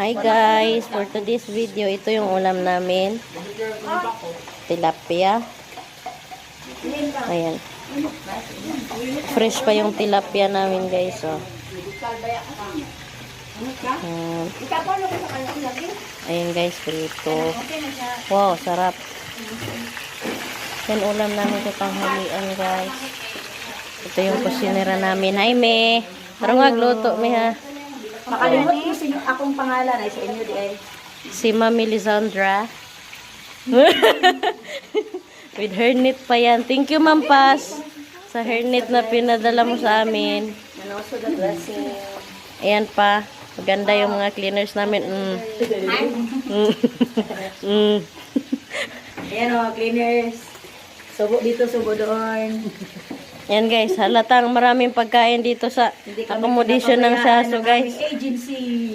Hi guys, for today's video, ito yung ulam namin. Tilapia. Ayan. Fresh pa yung tilapia namin guys. Oh. Ayan guys, prito. Wow, sarap. Yan ulam namin sa tanghalian guys. Ito yung kusinera namin. Hi me. Parang magluto me ha. Makalimot mo akong pangalan ay sa inyo di ay. Si Mami Lizandra. With her knit pa yan. Thank you, Ma'am Paz. Sa her knit na pinadala mo sa amin. And also the blessing. Ayan pa. Maganda yung mga cleaners namin. Ayan o, cleaners. Subo dito, subo doon. Yan guys, halatang maraming pagkain dito sa accommodation ng Saso guys. Agency.